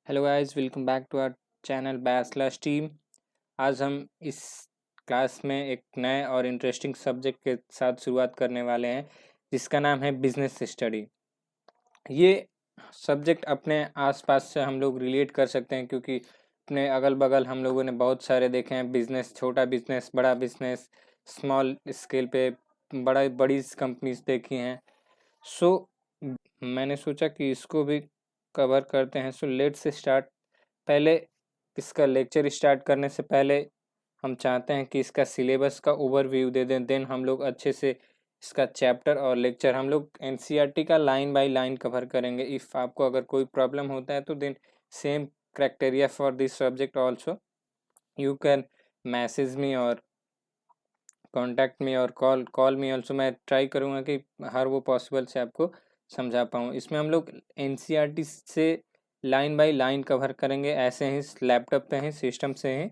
Hello guys, welcome back to our channel Bachelors Team. आज हम इस क्लास में एक नए और इंटरेस्टिंग सब्जेक्ट के साथ शुरुआत करने वाले हैं जिसका नाम है बिजनेस स्टडी। ये सब्जेक्ट अपने आसपास से हम लोग रिलेट कर सकते हैं क्योंकि अपने अगल बगल हम लोगों ने बहुत सारे देखे हैं बिजनेस, छोटा बिजनेस, बड़ा बिजनेस, स्मॉल स्केल पे बड़ी कंपनीज देखी हैं। सो मैंने सोचा कि इसको भी कवर करते हैं। So let's start. पहले इसका लेक्चर स्टार्ट करने से पहले हम चाहते हैं कि इसका सिलेबस का ओवरव्यू दे दें, देन हम लोग अच्छे से इसका चैप्टर और लेक्चर हम लोग एनसीईआरटी का लाइन बाय लाइन कवर करेंगे। इफ़ आपको अगर कोई प्रॉब्लम होता है तो then same criteria for this subject also you can message me और कॉन्टैक्ट मी और कॉल मी ऑल्सो। मैं ट्राई करूँगा कि हर वो पॉसिबल से आपको समझा पाऊँ। इसमें हम लोग एनसीईआरटी से लाइन बाय लाइन कवर करेंगे, ऐसे ही लैपटॉप पे ही, सिस्टम से ही,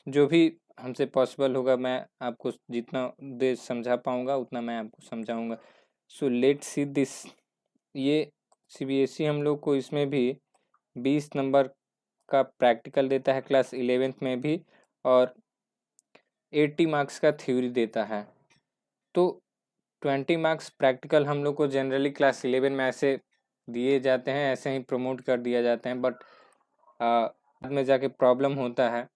जो भी हमसे पॉसिबल होगा मैं आपको जितना देर समझा पाऊँगा उतना मैं आपको समझाऊँगा। So let's see this. ये सीबीएसई हम लोग को इसमें भी 20 नंबर का प्रैक्टिकल देता है क्लास 11th में भी, और 80 मार्क्स का थ्योरी देता है। तो 20 मार्क्स प्रैक्टिकल हम लोग को जनरली क्लास 11 में ऐसे दिए जाते हैं, ऐसे ही प्रमोट कर दिया जाते हैं, बट बाद में जाके प्रॉब्लम होता है।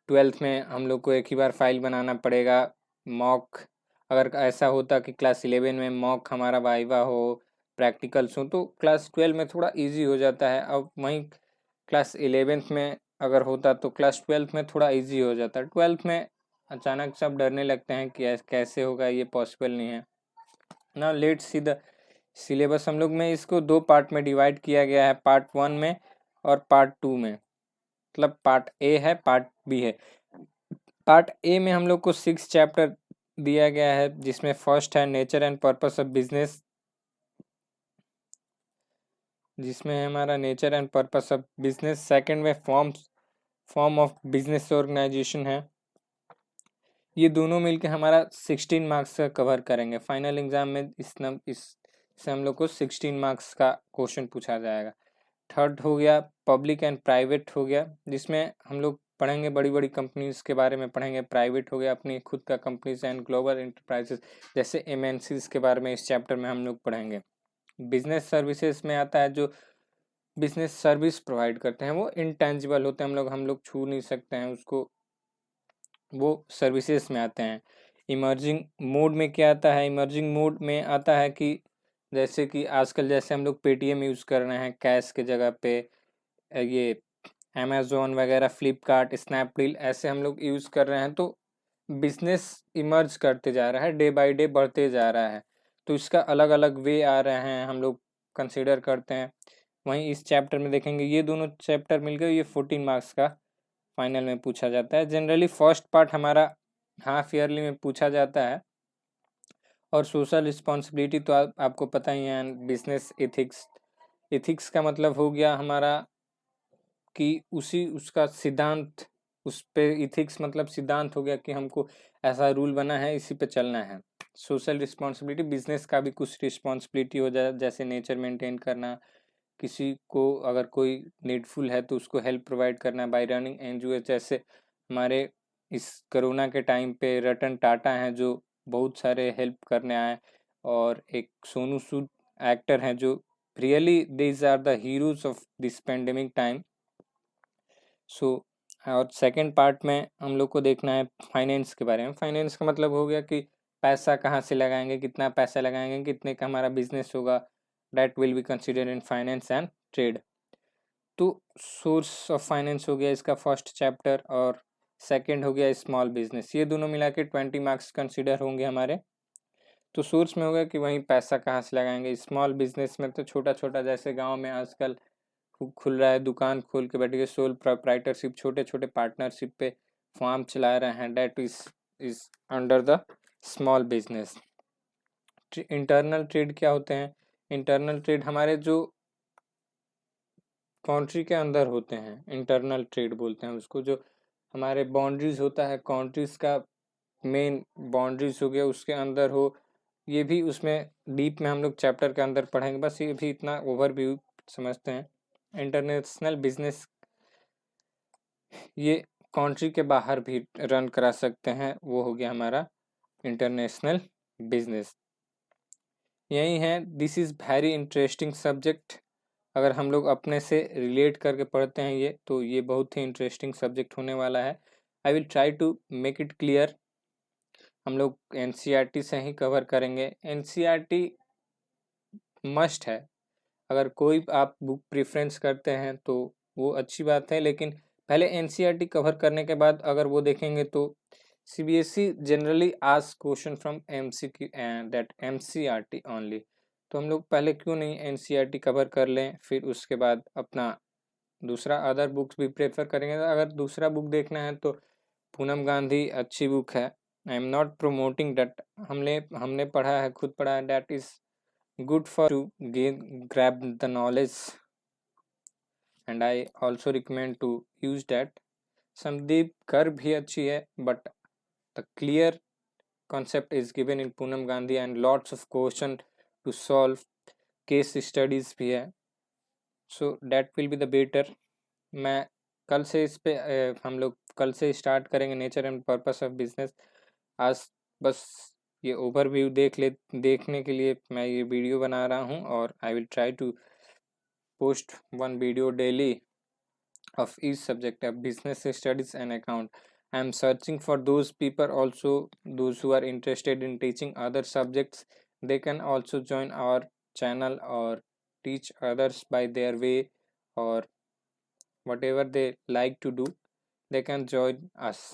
12th में हम लोग को एक ही बार फाइल बनाना पड़ेगा। मॉक अगर ऐसा होता कि क्लास 11 में मॉक हमारा वाइवा हो, प्रैक्टिकल्स हो, तो क्लास 12 में थोड़ा इजी हो जाता है। अब वहीं क्लास 11th में अगर होता तो क्लास 12th में थोड़ा इजी हो जाता। 12th में अचानक सब डरने लगते हैं कि कैसे होगा, ये पॉसिबल नहीं है ना। Let's see the syllabus. हम लोग में इसको 2 पार्ट में डिवाइड किया गया है, पार्ट 1 में और पार्ट 2 में। मतलब पार्ट ए है, पार्ट बी है। पार्ट ए में हम लोग को 6 चैप्टर दिया गया है, जिसमें फर्स्ट है nature and purpose of business, जिसमें है हमारा nature and purpose of business. Second में फॉर्म ऑफ बिजनेस ऑर्गेनाइजेशन है। ये दोनों मिलके हमारा 16 मार्क्स का कवर करेंगे। फाइनल एग्जाम में इससे हम लोग को 16 मार्क्स का क्वेश्चन पूछा जाएगा। थर्ड हो गया पब्लिक एंड प्राइवेट हो गया, जिसमें हम लोग पढ़ेंगे बड़ी बड़ी कंपनीज के बारे में पढ़ेंगे। प्राइवेट हो गया अपनी खुद का कंपनीज एंड ग्लोबल इंटरप्राइजेस जैसे एमएनसीज के बारे में इस चैप्टर में हम लोग पढ़ेंगे। बिजनेस सर्विसेज में आता है जो बिजनेस सर्विस प्रोवाइड करते हैं, वो इंटेंजिबल होते हैं, हम लोग छू नहीं सकते हैं उसको, वो सर्विसेज में आते हैं। इमर्जिंग मोड में क्या आता है? इमर्जिंग मोड में आता है कि जैसे कि आजकल जैसे हम लोग पेटीएम यूज़ कर रहे हैं कैश के जगह पे, ये अमेज़ोन वगैरह, फ्लिपकार्ट, स्नैपडील ऐसे हम लोग यूज़ कर रहे हैं, तो बिजनेस इमर्ज करते जा रहा है, डे बाय डे बढ़ते जा रहा है, तो इसका अलग अलग वे आ रहे हैं, हम लोग कंसिडर करते हैं। वहीं इस चैप्टर में देखेंगे, ये दोनों चैप्टर मिलकर ये 14 मार्क्स का फाइनल में पूछा जाता है। जनरली फर्स्ट पार्ट हमारा हाफ ईयरली में पूछा जाता है, और सोशल रिस्पॉन्सिबिलिटी तो आपको पता ही है। बिजनेस एथिक्स, एथिक्स का मतलब हो गया हमारा कि उसका सिद्धांत, उस पे इथिक्स मतलब सिद्धांत हो गया कि हमको ऐसा रूल बना है, इसी पे चलना है। सोशल रिस्पॉन्सिबिलिटी, बिजनेस का भी कुछ रिस्पॉन्सिबिलिटी हो जाए, जैसे नेचर मेंटेन करना, किसी को अगर कोई नीडफुल है तो उसको हेल्प प्रोवाइड करना बाय रनिंग एनजीओ। जैसे हमारे इस कोरोना के टाइम पे रतन टाटा हैं जो बहुत सारे हेल्प करने आए, और एक सोनू सूद एक्टर हैं जो really these are the heroes of this pandemic time. So और सेकंड पार्ट में हम लोग को देखना है फाइनेंस के बारे में। फाइनेंस का मतलब हो गया कि पैसा कहाँ से लगाएंगे, कितना पैसा लगाएंगे, कितने का हमारा बिजनेस होगा, that will be considered in finance and trade. तो सोर्स ऑफ फाइनेंस हो गया इसका फर्स्ट चैप्टर, और सेकंड हो गया स्मॉल बिजनेस। ये दोनों मिला के 20 मार्क्स कंसिडर होंगे हमारे। तो सोर्स में होगा कि वहीं पैसा कहाँ से लगाएंगे। स्मॉल बिजनेस में तो छोटा छोटा, जैसे गांव में आजकल खुल रहा है, दुकान खोल के बैठ के सोल प्रोप्राइटरशिप, छोटे छोटे पार्टनरशिप पे फार्म चला रहे हैं, that is under the small business. Internal trade क्या होते हैं? इंटरनल ट्रेड हमारे जो कंट्री के अंदर होते हैं, इंटरनल ट्रेड बोलते हैं उसको। जो हमारे बाउंड्रीज होता है कंट्रीज का, मेन बाउंड्रीज हो गया उसके अंदर हो, ये भी उसमें डीप में हम लोग चैप्टर के अंदर पढ़ेंगे। बस ये भी इतना ओवरव्यू समझते हैं। इंटरनेशनल बिजनेस, ये कंट्री के बाहर भी रन करा सकते हैं, वो हो गया हमारा इंटरनेशनल बिजनेस। यही है, this is very interesting subject. अगर हम लोग अपने से रिलेट करके पढ़ते हैं ये, तो ये बहुत ही इंटरेस्टिंग सब्जेक्ट होने वाला है। I will try to make it clear. हम लोग एनसीईआरटी से ही कवर करेंगे। एनसीईआरटी मस्ट है। अगर कोई आप बुक प्रेफरेंस करते हैं तो वो अच्छी बात है, लेकिन पहले एनसीईआरटी कवर करने के बाद अगर वो देखेंगे तो CBSE generally ask question from MCQ that NCERT only. तो हम लोग पहले क्यों नहीं एनसीईआरटी कवर कर लें, फिर उसके बाद अपना दूसरा अदर बुक्स भी प्रेफर करेंगे। अगर दूसरा बुक देखना है तो पूनम गांधी अच्छी बुक है। I am not promoting that, हमने पढ़ा है, खुद पढ़ा है, that is good for to gain grab the knowledge, and I also recommend to use that. Sandeep Garg भी अच्छी है, but the clear concept is given in Poonam Gandhi and lots of question to solve, case studies भी है, so that will be the better. मैं कल से इस पे हम लोग कल से स्टार्ट करेंगे nature and purpose of business. आज बस ये ओवरव्यू देखने के लिए मैं ये वीडियो बना रहा हूँ, और I will try to post one video daily of each subject of business studies and account. I am searching for those people also, those who are interested in teaching other subjects. They can also join our channel or teach others by their way, or whatever they like to do, they can join us.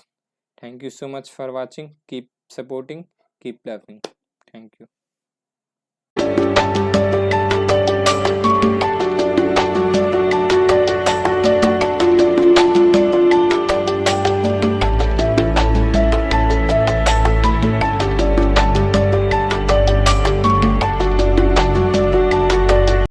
Thank you so much for watching. Keep supporting, keep loving. Thank you.